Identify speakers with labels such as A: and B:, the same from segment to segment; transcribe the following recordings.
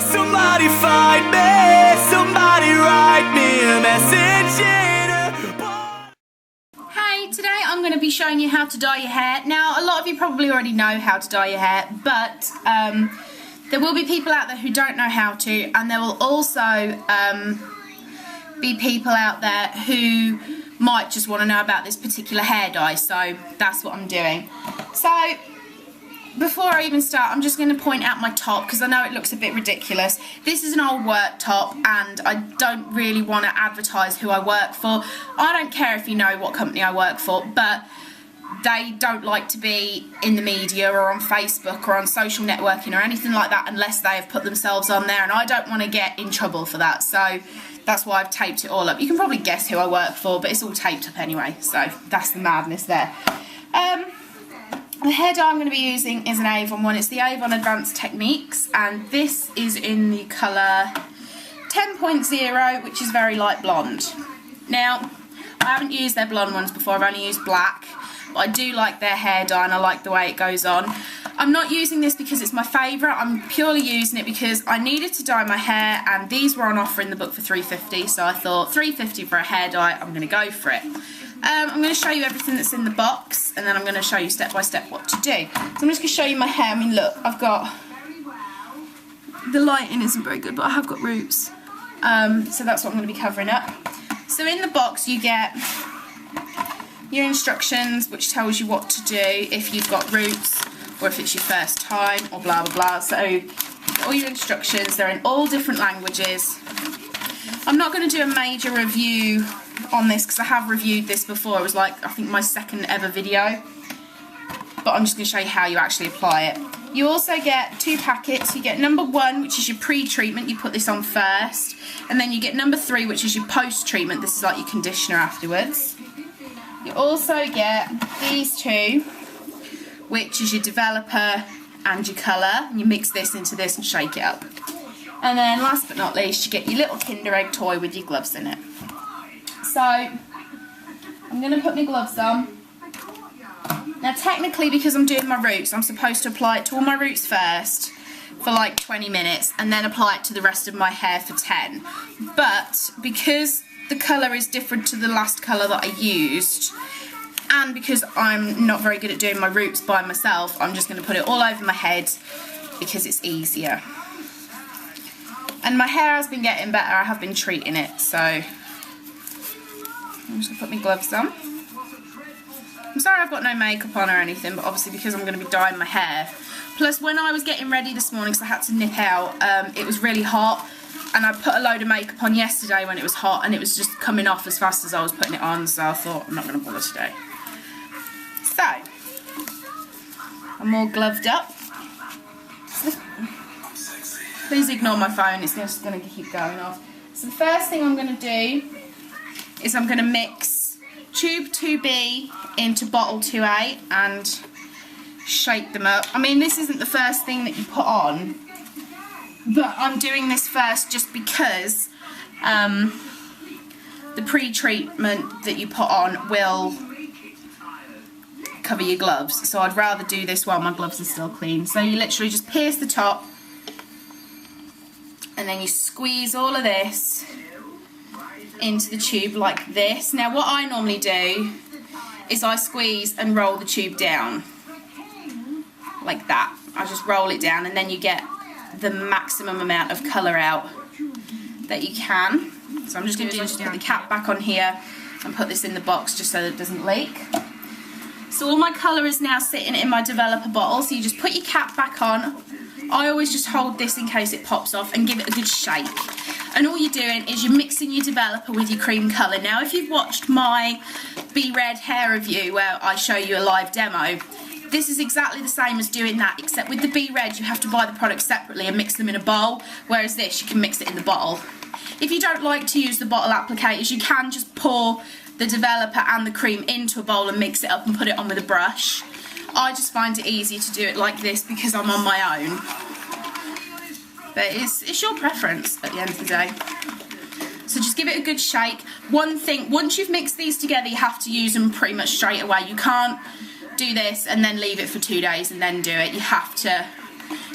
A: Somebody find me, somebody write me a message in a book.
B: Hey, today I'm going to be showing you how to dye your hair. Now, a lot of you probably already know how to dye your hair, but there will be people out there who don't know how to, and there will also be people out there who might just want to know about this particular hair dye, so that's what I'm doing. So before I even start, I'm just going to point out my top because I know it looks a bit ridiculous. This is an old work top and I don't really want to advertise who I work for. I don't care if you know what company I work for, but they don't like to be in the media or on Facebook or on social networking or anything like that unless they have put themselves on there, and I don't want to get in trouble for that, so that's why I've taped it all up. You can probably guess who I work for, but it's all taped up anyway, so that's the madness there. The hair dye I'm going to be using is an Avon one. It's the Avon Advanced Techniques, and this is in the colour 10.0, which is very light blonde. Now, I haven't used their blonde ones before, I've only used black, but I do like their hair dye and I like the way it goes on. I'm not using this because it's my favourite, I'm purely using it because I needed to dye my hair and these were on offer in the book for $3.50, so I thought $3.50 for a hair dye, I'm going to go for it. I'm going to show you everything that's in the box and then I'm going to show you step by step what to do. So I'm just going to show you my hair. I mean, look, I've got, the lighting isn't very good, but I have got roots. So that's what I'm going to be covering up. So in the box you get your instructions, which tells you what to do if you've got roots or if it's your first time or blah blah blah. So all your instructions, they're in all different languages. I'm not going to do a major review on this because I have reviewed this before. It was like, I think, my second ever video, but I'm just going to show you how you actually apply it. You also get 2 packets. You get number 1, which is your pre-treatment, you put this on first, and then you get number 3, which is your post-treatment. This is like your conditioner afterwards. You also get these 2, which is your developer and your colour, and you mix this into this and shake it up. And then last but not least, you get your little Kinder Egg toy with your gloves in it. So, I'm going to put my gloves on. Now technically, because I'm doing my roots, I'm supposed to apply it to all my roots first for like 20 minutes and then apply it to the rest of my hair for 10. But because the colour is different to the last colour that I used, and because I'm not very good at doing my roots by myself, I'm just going to put it all over my head because it's easier. And my hair has been getting better, I have been treating it, so I'm just going to put my gloves on. I'm sorry I've got no makeup on or anything, but obviously because I'm going to be dyeing my hair. Plus when I was getting ready this morning, because I had to nip out, it was really hot, and I put a load of makeup on yesterday when it was hot, and it was just coming off as fast as I was putting it on, so I thought I'm not going to bother today. So, I'm all gloved up. Please ignore my phone, it's just going to keep going off. So the first thing I'm going to do is I'm going to mix tube 2B into bottle 2A and shake them up. I mean, this isn't the first thing that you put on, but I'm doing this first just because the pre-treatment that you put on will cover your gloves, so I'd rather do this while my gloves are still clean. So you literally just pierce the top and then you squeeze all of this into the tube like this. Now what I normally do is I squeeze and roll the tube down like that. I just roll it down and then you get the maximum amount of colour out that you can. So I'm just going to put the cap back on here and put this in the box just so that it doesn't leak. So all my colour is now sitting in my developer bottle, so you just put your cap back on. I always just hold this in case it pops off and give it a good shake. And all you're doing is you're mixing your developer with your cream colour. Now if you've watched my Be Red hair review where I show you a live demo, this is exactly the same as doing that, except with the Be Red you have to buy the products separately and mix them in a bowl, whereas this you can mix it in the bottle. If you don't like to use the bottle applicators, you can just pour the developer and the cream into a bowl and mix it up and put it on with a brush. I just find it easier to do it like this because I'm on my own. But it's your preference at the end of the day. So just give it a good shake. One thing, once you've mixed these together, you have to use them pretty much straight away. You can't do this and then leave it for 2 days and then do it. You have to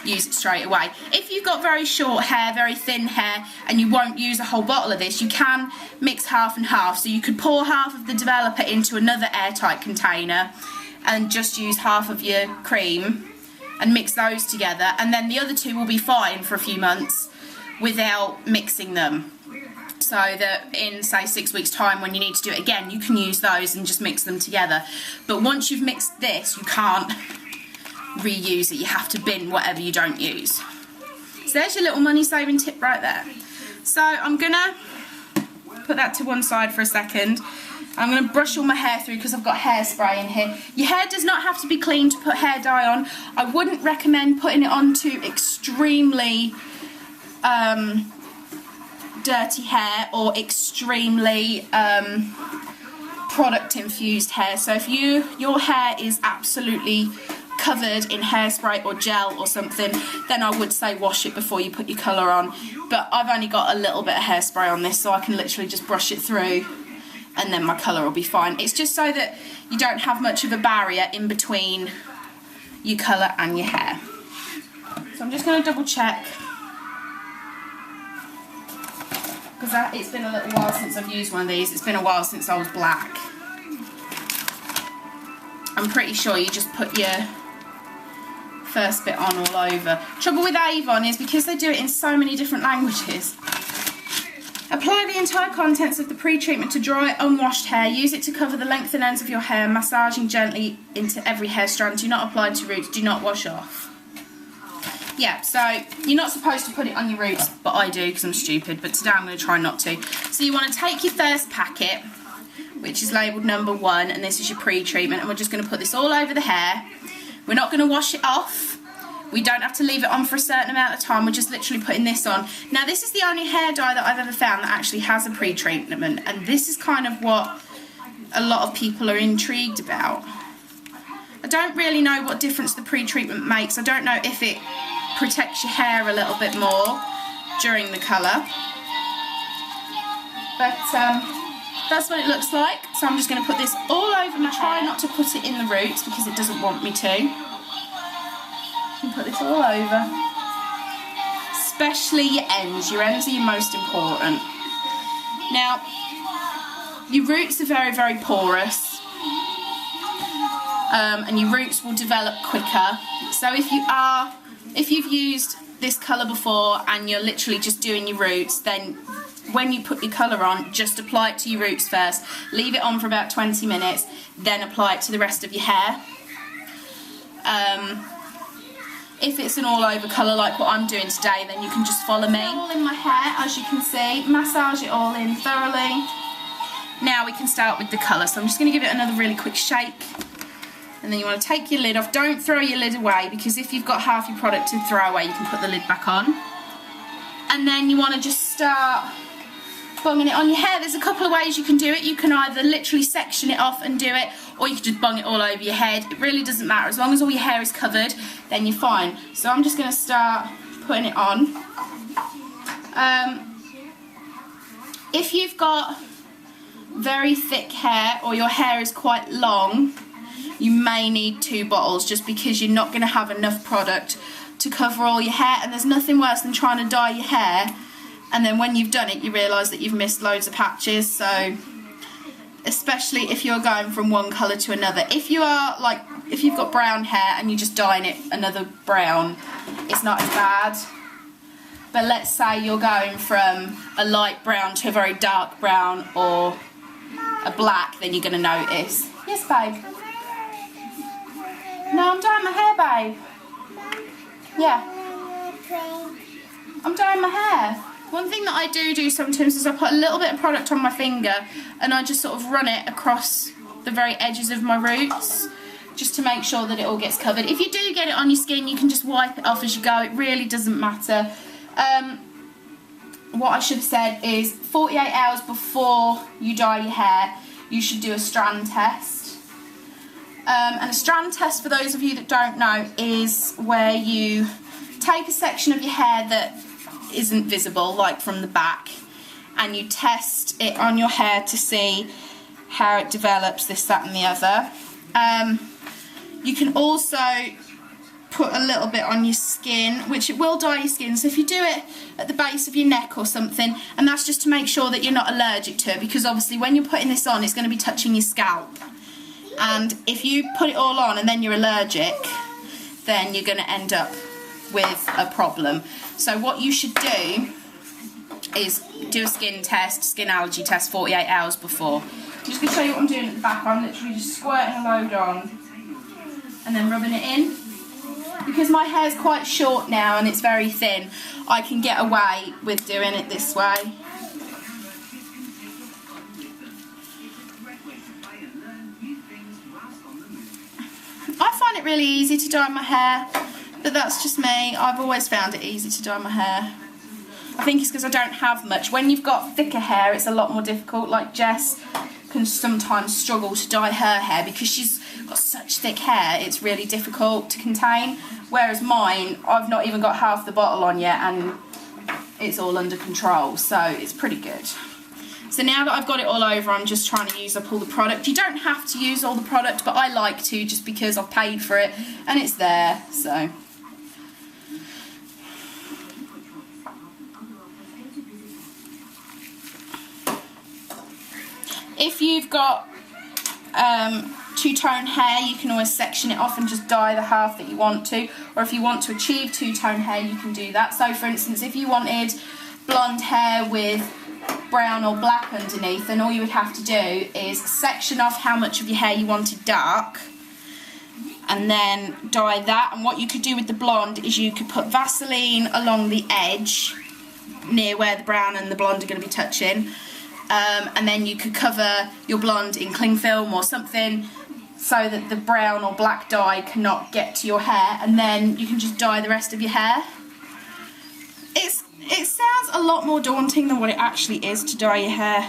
B: use it straight away. If you've got very short hair, very thin hair, and you won't use a whole bottle of this, you can mix half and half. So you could pour half of the developer into another airtight container and just use half of your cream and mix those together, and then the other two will be fine for a few months without mixing them. So that in, say, 6 weeks time, when you need to do it again, you can use those and just mix them together. But once you've mixed this, you can't reuse it. You have to bin whatever you don't use. So there's your little money saving tip right there. So I'm gonna put that to one side for a second. I'm going to brush all my hair through because I've got hairspray in here. Your hair does not have to be clean to put hair dye on. I wouldn't recommend putting it on to extremely dirty hair or extremely product infused hair. So if your hair is absolutely covered in hairspray or gel or something, then I would say wash it before you put your colour on. But I've only got a little bit of hairspray on this, so I can literally just brush it through and then my colour will be fine. It's just so that you don't have much of a barrier in between your colour and your hair. So I'm just going to double check, because it's been a little while since I've used one of these. It's been a while since I was black. I'm pretty sure you just put your first bit on all over. Trouble with Avon is because they do it in so many different languages. Apply the entire contents of the pre-treatment to dry, unwashed hair. Use it to cover the length and ends of your hair, massaging gently into every hair strand. Do not apply to roots. Do not wash off. Yeah, so you're not supposed to put it on your roots, but I do because I'm stupid. But today I'm going to try not to. So you want to take your first packet, which is labelled number 1, and this is your pre-treatment, and we're just going to put this all over the hair. We're not going to wash it off. We don't have to leave it on for a certain amount of time. We're just literally putting this on. Now, this is the only hair dye that I've ever found that actually has a pre-treatment, and this is kind of what a lot of people are intrigued about. I don't really know what difference the pre-treatment makes. I don't know if it protects your hair a little bit more during the colour. But that's what it looks like. So I'm just going to put this all over my hair. Try not to put it in the roots because it doesn't want me to. And put this all over, especially your ends. Your ends are your most important. Now, your roots are very, very porous, and your roots will develop quicker. So if you've used this colour before and you're literally just doing your roots, then when you put your colour on, just apply it to your roots first. Leave it on for about 20 minutes, then apply it to the rest of your hair. If it's an all-over colour like what I'm doing today, then you can just follow me. All in my hair, as you can see, massage it all in thoroughly. Now we can start with the colour. So I'm just going to give it another really quick shake. And then you want to take your lid off. Don't throw your lid away, because if you've got half your product to throw away, you can put the lid back on. And then you want to just start bunging it on your hair. There's a couple of ways you can do it. You can either literally section it off and do it, or you can just bung it all over your head. It really doesn't matter. As long as all your hair is covered, then you're fine. So I'm just going to start putting it on. If you've got very thick hair or your hair is quite long, you may need 2 bottles, just because you're not going to have enough product to cover all your hair. And there's nothing worse than trying to dye your hair, and then when you've done it, you realise that you've missed loads of patches. So especially if you're going from one colour to another. If you've got brown hair and you're just dyeing it another brown, it's not as bad. But let's say you're going from a light brown to a very dark brown or a black, then you're going to notice. Yes, babe? No, I'm dyeing my hair, babe. Yeah. I'm dyeing my hair. One thing that I do sometimes is I put a little bit of product on my finger and I just sort of run it across the very edges of my roots, just to make sure that it all gets covered. If you do get it on your skin, you can just wipe it off as you go. It really doesn't matter. What I should have said is 48 hours before you dye your hair, you should do a strand test. And a strand test, for those of you that don't know, is where you take a section of your hair that isn't visible, like from the back, and you test it on your hair to see how it develops, this, that and the other. You can also put a little bit on your skin, which it will dye your skin. So if you do it at the base of your neck or something, and that's just to make sure that you're not allergic to it, because obviously when you're putting this on, it's going to be touching your scalp. And if you put it all on and then you're allergic, then you're going to end up with a problem. So what you should do is do a skin test, skin allergy test 48 hours before. I'm just going to show you what I'm doing at the back. I'm literally just squirting a load on and then rubbing it in. Because my hair's quite short now and it's very thin, I can get away with doing it this way. I find it really easy to dye my hair, but that's just me. I've always found it easy to dye my hair. I think it's because I don't have much. When you've got thicker hair, it's a lot more difficult. Like Jess can sometimes struggle to dye her hair because she's got such thick hair, it's really difficult to contain. Whereas mine, I've not even got half the bottle on yet and it's all under control, so it's pretty good. So now that I've got it all over, I'm just trying to use up all the product. You don't have to use all the product, but I like to just because I've paid for it and it's there, so. If you've got two-tone hair, you can always section it off and just dye the half that you want to. Or if you want to achieve two-tone hair, you can do that. So for instance, if you wanted blonde hair with brown or black underneath, then all you would have to do is section off how much of your hair you wanted dark and then dye that. And what you could do with the blonde is you could put Vaseline along the edge near where the brown and the blonde are going to be touching. And then you could cover your blonde in cling film or something so that the brown or black dye cannot get to your hair, and then you can just dye the rest of your hair. It sounds a lot more daunting than what it actually is to dye your hair.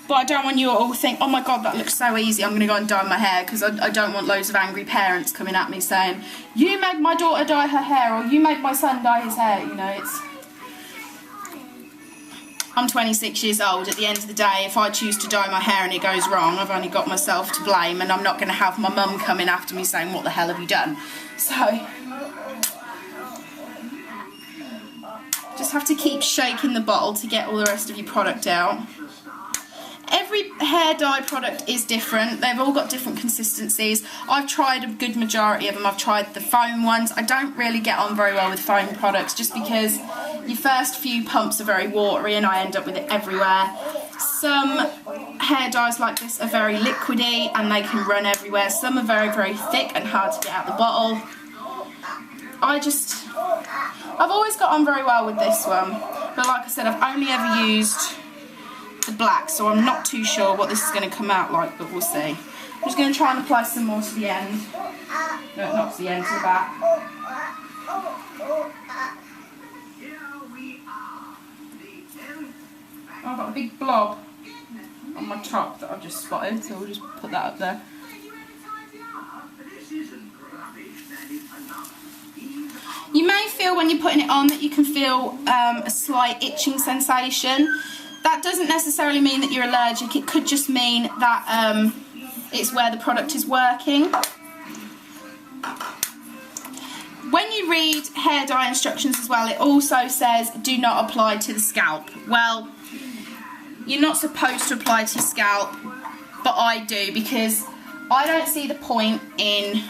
B: But I don't want you all to think, oh my god, that looks so easy, I'm going to go and dye my hair, because I don't want loads of angry parents coming at me saying, you made my daughter dye her hair, or you made my son dye his hair, you know, I'm 26 years old. At the end of the day, if I choose to dye my hair and it goes wrong, I've only got myself to blame, and I'm not going to have my mum coming after me saying, what the hell have you done? So, just have to keep shaking the bottle to get all the rest of your product out. Every hair dye product is different. They've all got different consistencies. I've tried a good majority of them. I've tried the foam ones. I don't really get on very well with foam products just because your first few pumps are very watery and I end up with it everywhere. Some hair dyes like this are very liquidy and they can run everywhere. Some are very, very thick and hard to get out the bottle. I've always got on very well with this one. But like I said, I've only ever used the black, so I'm not too sure what this is going to come out like, but we'll see. I'm just going to try and apply some more to the end. No, not to the end, to the back. I've got a big blob on my top that I've just spotted, so we'll just put that up there. You may feel when you're putting it on that you can feel a slight itching sensation. That doesn't necessarily mean that you're allergic, it could just mean that it's where the product is working. When you read hair dye instructions as well, it also says do not apply to the scalp. Well, you're not supposed to apply to your scalp, but I do, because I don't see the point in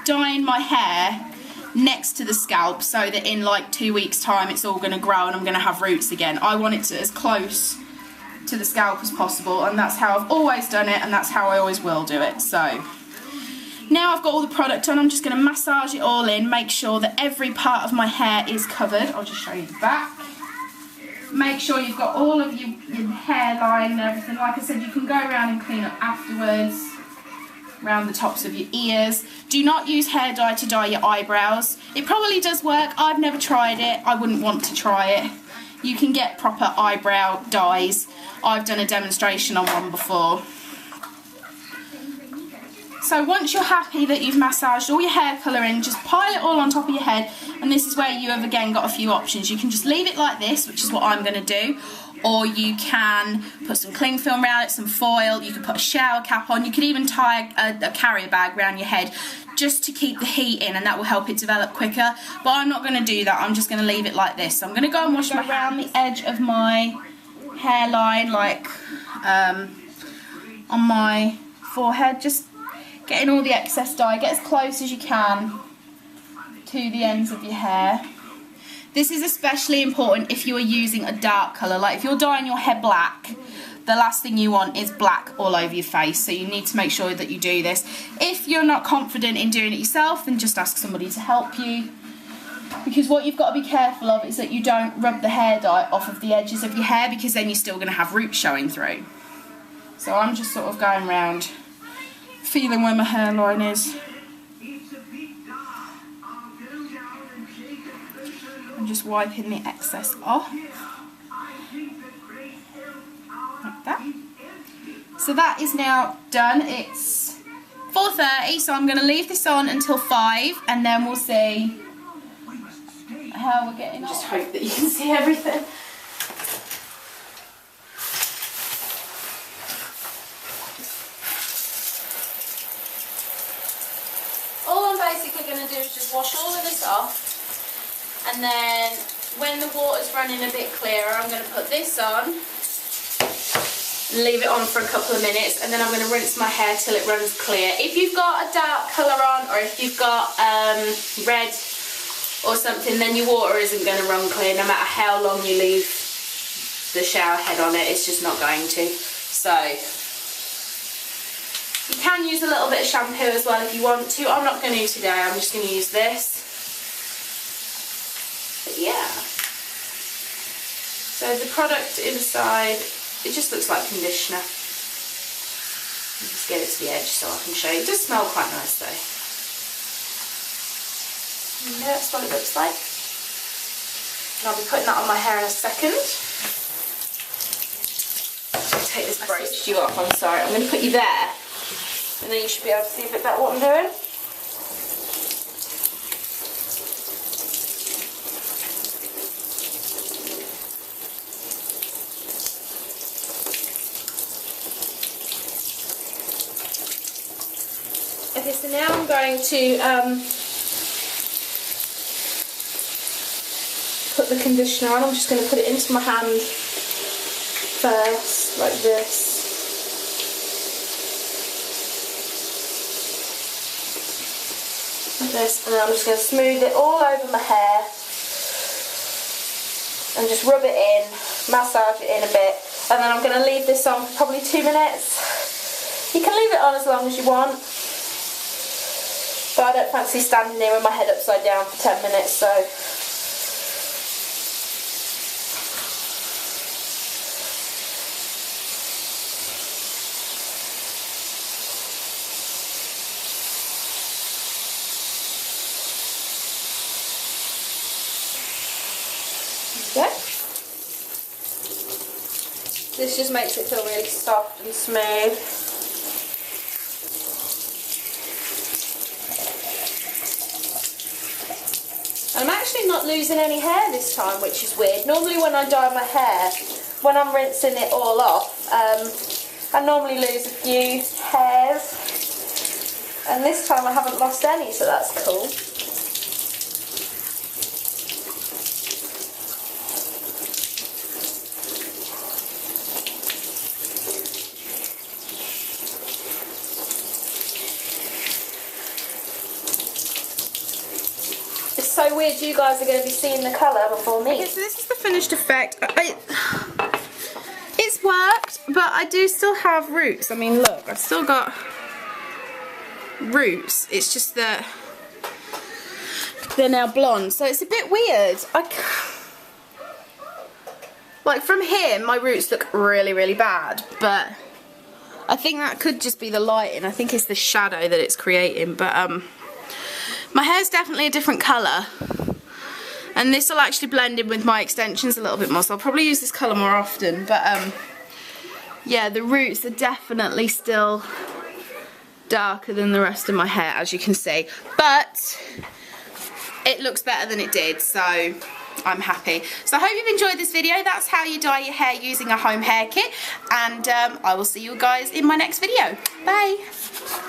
B: dyeing my hair next to the scalp so that in like 2 weeks time it's all going to grow and I'm going to have roots again. I want it to as close to the scalp as possible, and that's how I've always done it and that's how I always will do it. So now I've got all the product on, I'm just going to massage it all in, make sure that every part of my hair is covered. I'll just show you the back. Make sure you've got all of your hairline and everything. Like I said, you can go around and clean up afterwards. Around the tops of your ears. Do not use hair dye to dye your eyebrows. It probably does work. I've never tried it. I wouldn't want to try it. You can get proper eyebrow dyes. I've done a demonstration on one before. So once you're happy that you've massaged all your hair colour in, just pile it all on top of your head, and this is where you have again got a few options. You can just leave it like this, which is what I'm going to do, or you can put some cling film around it, some foil, you could put a shower cap on, you could even tie a carrier bag around your head just to keep the heat in, and that will help it develop quicker. But I'm not going to do that, I'm just going to leave it like this. So I'm going to go and wash my around the edge of my hairline, like on my forehead, just getting all the excess dye. Get as close as you can to the ends of your hair. This is especially important if you are using a dark colour. Like if you're dyeing your hair black, the last thing you want is black all over your face, so you need to make sure that you do this. If you're not confident in doing it yourself, then just ask somebody to help you, because what you've got to be careful of is that you don't rub the hair dye off of the edges of your hair, because then you're still going to have roots showing through. So I'm just sort of going around, feeling where my hairline is. I'm just wiping the excess off. Like that. So that is now done. It's 4:30, so I'm going to leave this on until 5, and then we'll see how we're getting on. Just hope that you can see everything. All I'm basically going to do is just wash all of this off, and then when the water's running a bit clearer, I'm going to put this on, leave it on for a couple of minutes, and then I'm going to rinse my hair till it runs clear. If you've got a dark colour on, or if you've got red or something, then your water isn't going to run clear no matter how long you leave the shower head on it. It's just not going to. So you can use a little bit of shampoo as well if you want to. I'm not going to today, I'm just going to use this. But yeah. So the product inside, it just looks like conditioner. Just get it to the edge so I can show you. It does smell quite nice though. And that's what it looks like. And I'll be putting that on my hair in a second. Take this brooch you off, I'm sorry. I'm going to put you there, and then you should be able to see a bit better what I'm doing. Okay, so now I'm going to put the conditioner on. I'm just going to put it into my hand first, like this. Like this, and then I'm just going to smooth it all over my hair and just rub it in, massage it in a bit, and then I'm going to leave this on for probably 2 minutes. You can leave it on as long as you want, but I don't fancy standing there with my head upside down for 10 minutes, so yeah. This just makes it feel really soft and smooth. And I'm actually not losing any hair this time, which is weird. Normally when I dye my hair, when I'm rinsing it all off, I normally lose a few hairs. And this time I haven't lost any, so that's cool. So weird, you guys are going to be seeing the colour before me. Okay, so this is the finished effect. It's worked, but I do still have roots. I mean, look, I've still got roots. It's just that they're now blonde, so it's a bit weird. Like from here, my roots look really, really bad, but I think that could just be the lighting. I think it's the shadow that it's creating, but my hair's definitely a different colour, and this will actually blend in with my extensions a little bit more, so I'll probably use this colour more often, but yeah, the roots are definitely still darker than the rest of my hair, as you can see, but it looks better than it did, so I'm happy. So I hope you've enjoyed this video. That's how you dye your hair using a home hair kit, and I will see you guys in my next video. Bye.